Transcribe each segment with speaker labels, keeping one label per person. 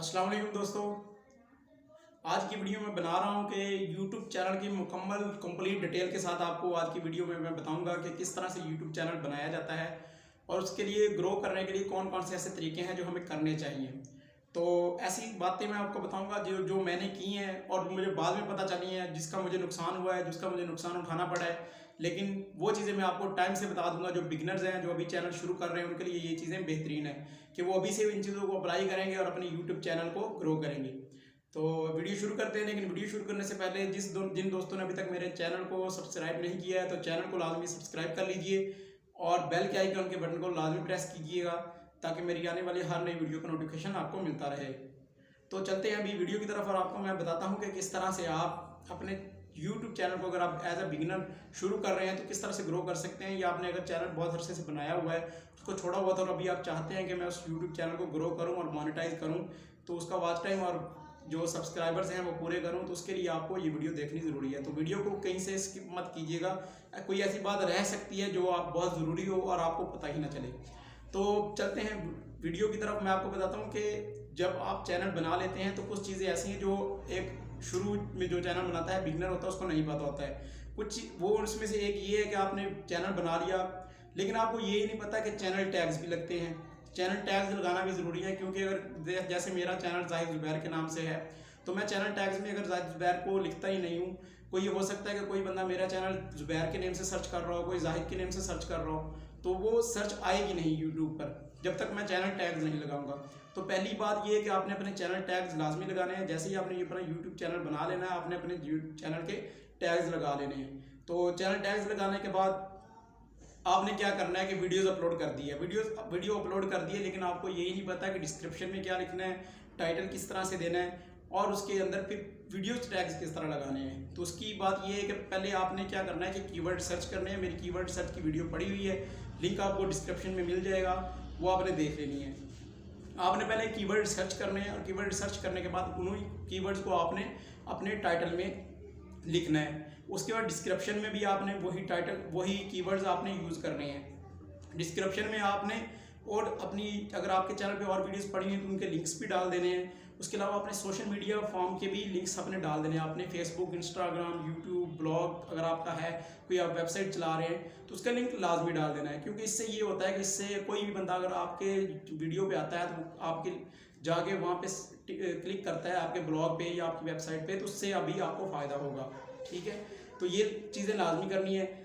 Speaker 1: अस्सलाम वालेकुम दोस्तों। आज की वीडियो में बना रहा हूं कि YouTube चैनल की मुकम्मल कंप्लीट डिटेल के साथ आपको आज की वीडियो में मैं बताऊंगा कि किस तरह से YouTube चैनल बनाया जाता है और उसके लिए ग्रो करने के लिए कौन कौन से ऐसे तरीके हैं जो हमें करने चाहिए। तो ऐसी बातें मैं आपको बताऊंगा जो जो मैंने की हैं और मुझे बाद में पता चली हैं, जिसका मुझे नुकसान हुआ है, जिसका मुझे नुकसान उठाना पड़ा है। लेकिन वो चीज़ें मैं आपको टाइम से बता दूंगा। जो बिगनर्स हैं, जो अभी चैनल शुरू कर रहे हैं, उनके लिए ये चीज़ें बेहतरीन है कि वो अभी से इन चीज़ों को अप्लाई करेंगे और अपने यूट्यूब चैनल को ग्रो करेंगे। तो वीडियो शुरू करते हैं। लेकिन वीडियो शुरू करने से पहले जिन दोस्तों ने अभी तक मेरे चैनल को सब्सक्राइब नहीं किया है तो चैनल को लाजमी सब्सक्राइब कर लीजिए और बेल के आइकन के बटन को लाजमी प्रेस कीजिएगा ताकि मेरी आने वाली हर नई वीडियो का नोटिफिकेशन आपको मिलता रहे। तो चलते हैं अभी वीडियो की तरफ और आपको मैं बताता हूँ कि किस तरह से आप अपने YouTube चैनल को, अगर आप एज अ बिगिनर शुरू कर रहे हैं, तो किस तरह से ग्रो कर सकते हैं। या आपने अगर चैनल बहुत अरसे से बनाया हुआ है, उसको छोड़ा हुआ था और अभी आप चाहते हैं कि मैं उस YouTube चैनल को ग्रो करूं और मोनेटाइज करूं, तो उसका वॉच टाइम और जो सब्सक्राइबर्स हैं वो पूरे करूं, तो उसके लिए आपको ये वीडियो देखनी ज़रूरी है। तो वीडियो को कहीं से स्किप मत कीजिएगा। कोई ऐसी बात रह सकती है जो आप बहुत ज़रूरी हो और आपको पता ही ना चले। तो चलते हैं वीडियो की तरफ। मैं आपको बताता हूँ कि जब आप चैनल बना लेते हैं तो कुछ चीज़ें ऐसी हैं जो एक शुरू में जो चैनल बनाता है, बिगनर होता है, उसको नहीं पता होता है। कुछ वो उसमें से एक ये है कि आपने चैनल बना लिया लेकिन आपको ये ही नहीं पता कि चैनल टैग्स भी लगते हैं। चैनल टैग्स लगाना भी ज़रूरी है, क्योंकि अगर जैसे मेरा चैनल जाहिद ज़ुबैर के नाम से है, तो मैं चैनल टैग्स में अगर जाहिद ज़ुबैर को लिखता ही नहीं हूँ, कोई ये हो सकता है कि कोई बंदा मेरा चैनल ज़ुबैर के नेम से सर्च कर रहा हो, कोई जाहिद के नेम से सर्च कर रहा हो, तो वो सर्च आएगी नहीं यूट्यूब पर जब तक मैं चैनल टैग्स नहीं लगाऊंगा। तो पहली बात ये है कि आपने अपने चैनल टैग्स लाजमी लगाने हैं। जैसे ही आपने ये अपना यूट्यूब चैनल बना लेना है, आपने अपने चैनल के टैग्स लगा लेने हैं। तो चैनल टैग्स लगाने के बाद आपने क्या करना है कि वीडियोस अपलोड कर दी है, वीडियो अपलोड कर दी है, लेकिन आपको यही नहीं पता कि डिस्क्रिप्शन में क्या लिखना है, टाइटल किस तरह से देना है और उसके अंदर फिर वीडियोस टैग्स किस तरह लगाने हैं। तो उसकी बात ये है कि पहले आपने क्या करना है कि कीवर्ड सर्च करने हैं। मेरी कीवर्ड सर्च की वीडियो पड़ी हुई है, लिंक आपको डिस्क्रिप्शन में मिल जाएगा, वो आपने देख लेनी है। आपने पहले कीवर्ड सर्च करने हैं और कीवर्ड सर्च करने के बाद उन्हीं कीवर्ड्स को आपने अपने टाइटल में लिखना है। उसके बाद डिस्क्रिप्शन में भी आपने वही टाइटल, वही कीवर्ड्स आपने यूज़ करने हैं डिस्क्रिप्शन में आपने। और अपनी अगर आपके चैनल पे और वीडियोस पड़ी हैं तो उनके लिंक्स भी डाल देने हैं। उसके अलावा अपने सोशल मीडिया फॉर्म के भी लिंक्स अपने डाल देने हैं। आपने फेसबुक, इंस्टाग्राम, यूट्यूब, ब्लॉग अगर आपका है, कोई आप वेबसाइट चला रहे हैं तो उसका लिंक लाजमी डाल देना है। क्योंकि इससे ये होता है कि इससे कोई भी बंदा अगर आपके वीडियो पे आता है तो आपके जाके वहाँ पे क्लिक करता है आपके ब्लॉग पे या आपकी वेबसाइट पे, तो उससे अभी आपको फ़ायदा होगा। ठीक है, तो ये चीज़ें लाजमी करनी है।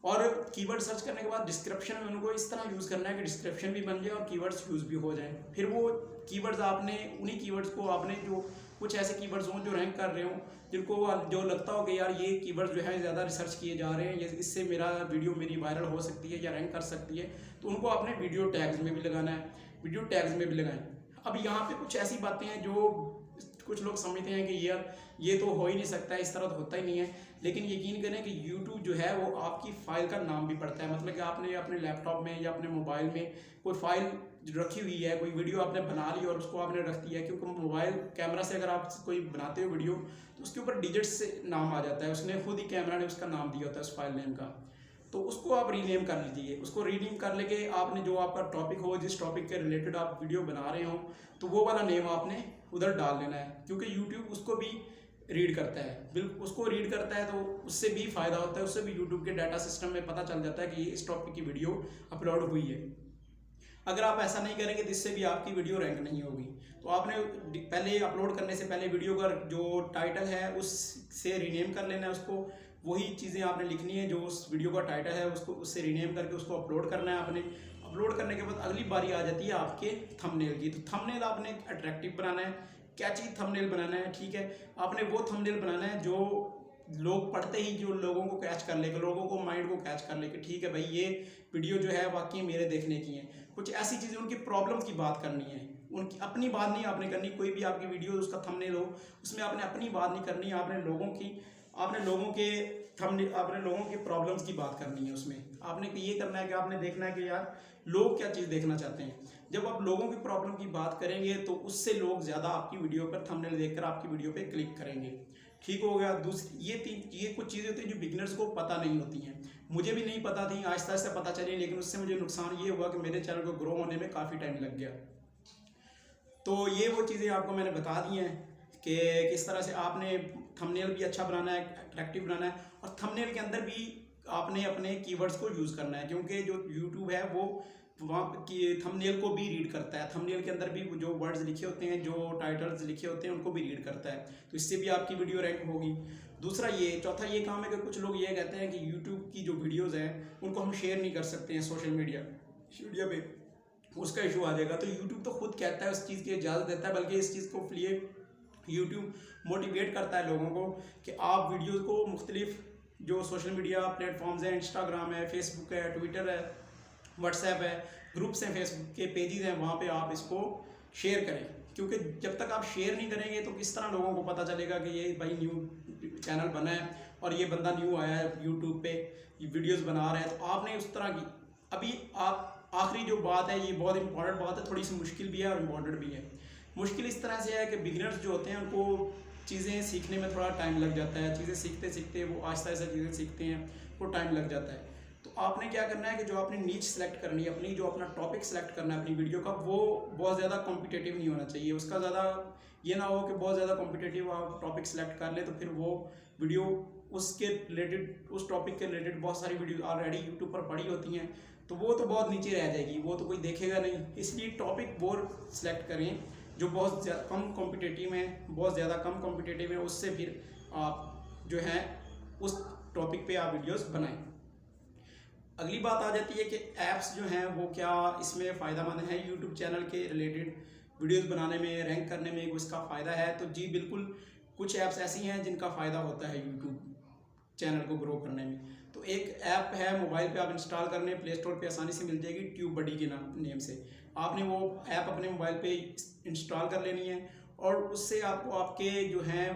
Speaker 1: और कीवर्ड सर्च करने के बाद डिस्क्रिप्शन में उनको इस तरह यूज़ करना है कि डिस्क्रिप्शन भी बन जाए और कीवर्ड्स यूज़ भी हो जाएं। फिर वो कीवर्ड्स आपने उन्हीं कीवर्ड्स को आपने जो कुछ ऐसे कीवर्ड्स हों जो रैंक कर रहे हों, जिनको जो लगता हो कि यार ये कीवर्ड्स जो है ज़्यादा रिसर्च किए जा रहे हैं, ये इससे मेरा वीडियो मेरी वायरल हो सकती है या रैंक कर सकती है, तो उनको आपने वीडियो टैग्स में भी लगाना है, वीडियो टैग्स में भी लगाएं। अब यहाँ पे कुछ ऐसी बातें हैं जो कुछ लोग समझते हैं कि यार ये तो हो ही नहीं सकता है, इस तरह तो होता ही नहीं है। लेकिन यकीन करें कि YouTube जो है वो आपकी फ़ाइल का नाम भी पढ़ता है। मतलब कि आपने अपने लैपटॉप में या अपने मोबाइल में कोई फ़ाइल रखी हुई है, कोई वीडियो आपने बना ली और उसको आपने रख दिया है, क्योंकि मोबाइल कैमरा से अगर आप कोई बनाते हो वीडियो तो उसके ऊपर डिजिट्स से नाम आ जाता है, उसने खुद ही कैमरा ने उसका नाम दिया होता है उस फाइल नेम का। तो उसको आप रीनेम कर लीजिए। उसको रीनेम कर लेके आपने जो आपका टॉपिक हो, जिस टॉपिक के रिलेटेड आप वीडियो बना रहे हो, तो वो वाला नेम आपने उधर डाल लेना है। क्योंकि यूट्यूब उसको भी रीड करता है, बिल्कुल उसको रीड करता है, तो उससे भी फ़ायदा होता है। उससे भी यूट्यूब के डाटा सिस्टम में पता चल जाता है कि ये इस टॉपिक की वीडियो अपलोड हुई है। अगर आप ऐसा नहीं करेंगे तो इससे भी आपकी वीडियो रैंक नहीं होगी। तो आपने पहले अपलोड करने से पहले वीडियो का जो टाइटल है उससे रीनेम कर लेना है उसको। वही चीज़ें आपने लिखनी है जो उस वीडियो का टाइटल है, उसको उससे रीनेम करके उसको अपलोड करना है आपने। अपलोड करने के बाद अगली बारी आ जाती है आपके थंबनेल की। तो थंबनेल आपने अट्रैक्टिव बनाना है, कैची थंबनेल बनाना है। ठीक है, आपने वो थंबनेल बनाना है जो लोग पढ़ते ही जो लोगों को कैच कर लेके, लोगों को माइंड को कैच कर लेके, ठीक है भाई ये वीडियो जो है वाकई मेरे देखने की है। कुछ ऐसी चीज़ें, उनकी प्रॉब्लम्स की बात करनी है, उनकी अपनी बात नहीं आपने करनी। कोई भी आपकी वीडियो उसका थंबनेल हो उसमें आपने अपनी बात नहीं करनी, आपने लोगों की प्रॉब्लम्स की बात करनी है। उसमें आपने ये करना है कि आपने देखना है कि यार लोग क्या चीज़ देखना चाहते हैं। जब आप लोगों की प्रॉब्लम की बात करेंगे तो उससे लोग ज़्यादा आपकी वीडियो पर थंबनेल देखकर आपकी वीडियो पे क्लिक करेंगे। ठीक हो गया। दूसरी ये कुछ चीज़ें होती हैं जो बिगनर्स को पता नहीं होती हैं। मुझे भी नहीं पता थी, आहिस्ता आहिस्ता पता चली, लेकिन उससे मुझे नुकसान ये हुआ कि मेरे चैनल को ग्रो होने में काफ़ी टाइम लग गया। तो ये वो चीज़ें आपको मैंने बता दी हैं कि किस तरह से आपने थंबनेल भी अच्छा बनाना है, अट्रैक्टिव बनाना है, और थंबनेल के अंदर भी आपने अपने कीवर्ड्स को यूज़ करना है, क्योंकि जो यूट्यूब है वो वहाँ की थंबनेल को भी रीड करता है। थंबनेल के अंदर भी जो वर्ड्स लिखे होते हैं, जो टाइटल्स लिखे होते हैं, उनको भी रीड करता है, तो इससे भी आपकी वीडियो रैंक होगी। दूसरा ये चौथा ये काम है कि कुछ लोग ये कहते हैं कि यूट्यूब की जो वीडियोस हैं उनको हम शेयर नहीं कर सकते हैं सोशल मीडिया पे, उसका इशू आ जाएगा। तो यूट्यूब तो खुद कहता है, उस चीज़ की इजाज़त देता है, बल्कि इस चीज़ को लिए यूट्यूब मोटिवेट करता है लोगों को कि आप वीडियोज़ को मुख्तलिफ जो सोशल मीडिया प्लेटफॉर्म्स हैं, इंस्टाग्राम है, फेसबुक है, ट्विटर है, व्हाट्सएप है, ग्रुप्स हैं, फेसबुक के पेजेस हैं, वहाँ पे आप इसको शेयर करें। क्योंकि जब तक आप शेयर नहीं करेंगे तो किस तरह लोगों को पता चलेगा कि ये भाई न्यू चैनल बना है और ये बंदा न्यू आया है यूट्यूब पे, ये वीडियोस बना रहा है। तो आपने उस तरह की अभी आप आखिरी जो बात है, ये बहुत इंपॉर्टेंट बात है, थोड़ी सी मुश्किल भी है और इम्पॉर्टेंट भी है। मुश्किल इस तरह से है कि बिगिनर्स जो होते हैं उनको चीज़ें सीखने में थोड़ा टाइम लग जाता है, चीज़ें सीखते सीखते वो आहिस्ता आहिस्ता चीज़ें सीखते हैं, वो टाइम लग जाता है। तो आपने क्या करना है कि जो आपने नीच सेलेक्ट करनी है, अपनी जो अपना टॉपिक सेलेक्ट करना है अपनी वीडियो का, वो बहुत ज़्यादा कॉम्पिटेटिव नहीं होना चाहिए। उसका ज़्यादा ये ना हो कि बहुत ज़्यादा कॉम्पिटेटिव आप टॉपिक सेलेक्ट कर ले तो फिर वो वीडियो उसके रिलेटेड, उस टॉपिक के रिलेटेड बहुत सारी वीडियो ऑलरेडी यूट्यूब पर पड़ी होती हैं, तो वो तो बहुत नीचे रह जाएगी, वो तो कोई देखेगा नहीं। इसलिए टॉपिक वो सेलेक्ट करें जो बहुत कम कॉम्पिटेटिव है, बहुत ज़्यादा कम कॉम्पिटेटिव है, उससे फिर आप जो है उस टॉपिक पे आप वीडियोस बनाएं। अगली बात आ जाती है कि ऐप्स जो हैं वो क्या इसमें फ़ायदेमंद है यूट्यूब चैनल के रिलेटेड वीडियोस बनाने में, रैंक करने में उसका फ़ायदा है। तो जी बिल्कुल, कुछ ऐप्स ऐसी हैं जिनका फ़ायदा होता है यूट्यूब चैनल को ग्रो करने में। तो एक ऐप है मोबाइल पे आप इंस्टॉल करने, प्ले स्टोर पे आसानी से मिल जाएगी, ट्यूब बडी के नेम से। आपने वो ऐप अपने मोबाइल पे इंस्टॉल कर लेनी है और उससे आपको आपके जो हैं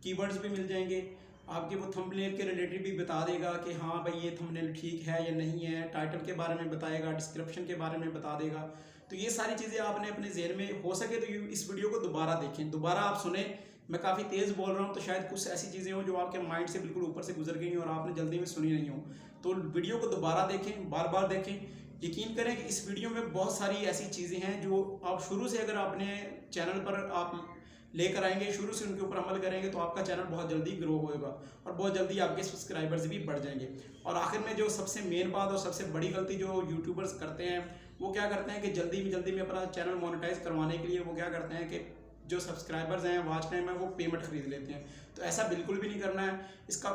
Speaker 1: कीवर्ड्स भी मिल जाएंगे, आपके वो थंबनेल के रिलेटेड भी बता देगा कि हाँ भाई ये थंबनेल ठीक है या नहीं है, टाइटल के बारे में बताएगा, डिस्क्रिप्शन के बारे में बता देगा। तो ये सारी चीज़ें आपने अपने ज़हन में, हो सके तो इस वीडियो को दोबारा देखें, दोबारा आप सुने। मैं काफ़ी तेज़ बोल रहा हूँ तो शायद कुछ ऐसी चीज़ें हो जो आपके माइंड से बिल्कुल ऊपर से गुजर गई और आपने जल्दी में सुनी नहीं हो, तो वीडियो को दोबारा देखें, बार बार देखें। यकीन करें कि इस वीडियो में बहुत सारी ऐसी चीज़ें हैं जो आप शुरू से अगर अपने चैनल पर आप लेकर आएंगे, शुरू से उनके ऊपर अमल करेंगे, तो आपका चैनल बहुत जल्दी ग्रो होगा और बहुत जल्दी आपके सब्सक्राइबर्स भी बढ़ जाएंगे। और आखिर में जो सबसे मेन बात और सबसे बड़ी गलती जो यूट्यूबर्स करते हैं, वो क्या करते हैं कि जल्दी में अपना चैनल मोनेटाइज करवाने के लिए वो क्या करते हैं कि जो सब्सक्राइबर्स हैं, वॉच टाइम है, वो पेमेंट खरीद लेते हैं। तो ऐसा बिल्कुल भी नहीं करना है। इसका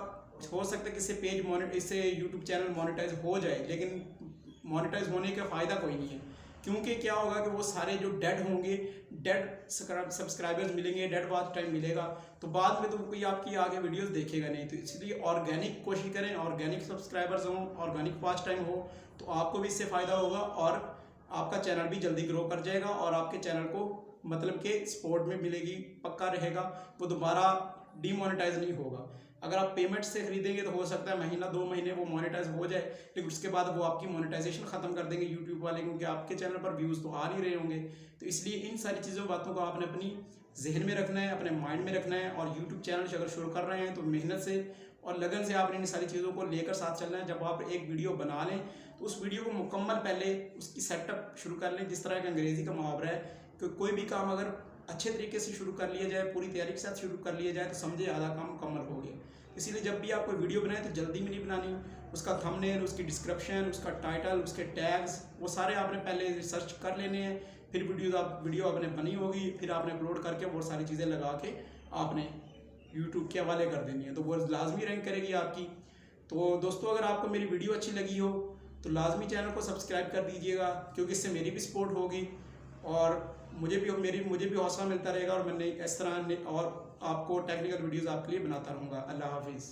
Speaker 1: हो सकता है कि इससे यूट्यूब चैनल मोनेटाइज हो जाए, लेकिन मोनेटाइज होने का फ़ायदा कोई नहीं है, क्योंकि क्या होगा कि वो सारे जो डेड होंगे, डेड सब्सक्राइबर्स मिलेंगे, डेड वॉच टाइम मिलेगा, तो बाद में तो कोई आपकी आगे वीडियोस देखेगा नहीं। तो इसलिए ऑर्गेनिक कोशिश करें, ऑर्गेनिक सब्सक्राइबर्स हों, ऑर्गेनिक वॉच टाइम हो, तो आपको भी इससे फ़ायदा होगा और आपका चैनल भी जल्दी ग्रो कर जाएगा और आपके चैनल को मतलब के सपोर्ट में मिलेगी, पक्का रहेगा, वो दोबारा डीमोनेटाइज नहीं होगा। अगर आप पेमेंट से खरीदेंगे तो हो सकता है महीना 2 महीने वो मोनेटाइज हो जाए, लेकिन उसके बाद वो आपकी मोनेटाइजेशन ख़त्म कर देंगे यूट्यूब वाले, क्योंकि आपके चैनल पर व्यूज़ तो आ नहीं रहे होंगे। तो इसलिए इन सारी चीज़ों बातों को आपने अपनी जहन में रखना है, अपने माइंड में रखना है। और यूट्यूब चैनल अगर शुरू कर रहे हैं तो मेहनत से और लगन से आपने इन सारी चीज़ों को लेकर साथ चलना है। जब आप एक वीडियो बना लें तो उस वीडियो को मुकम्मल पहले उसकी सेटअप शुरू कर लें। जिस तरह का अंग्रेज़ी का मुहावरा है कि कोई भी काम अगर अच्छे तरीके से शुरू कर लिया जाए, पूरी तैयारी के साथ शुरू कर लिया जाए, तो समझे आधा काम मुकम्मल हो गया। इसीलिए जब भी आप कोई वीडियो बनाएं तो जल्दी में नहीं बनानी। उसका थंबनेल, उसकी डिस्क्रिप्शन, उसका टाइटल, उसके टैग्स, वो सारे आपने पहले रिसर्च कर लेने हैं। फिर वीडियो आपने बनी होगी, फिर आपने अपलोड करके वो सारी चीज़ें लगा के आपने यूट्यूब के हवाले कर देनी है, तो वो लाजमी रैंक करेगी आपकी। तो दोस्तों, अगर आपको मेरी वीडियो अच्छी लगी हो तो लाजमी चैनल को सब्सक्राइब कर दीजिएगा, क्योंकि इससे मेरी भी सपोर्ट होगी और मुझे भी हौसला मिलता रहेगा और मैंने इस तरह और आपको टेक्निकल वीडियोस आपके लिए बनाता रहूँगा। अल्लाह हाफिज़।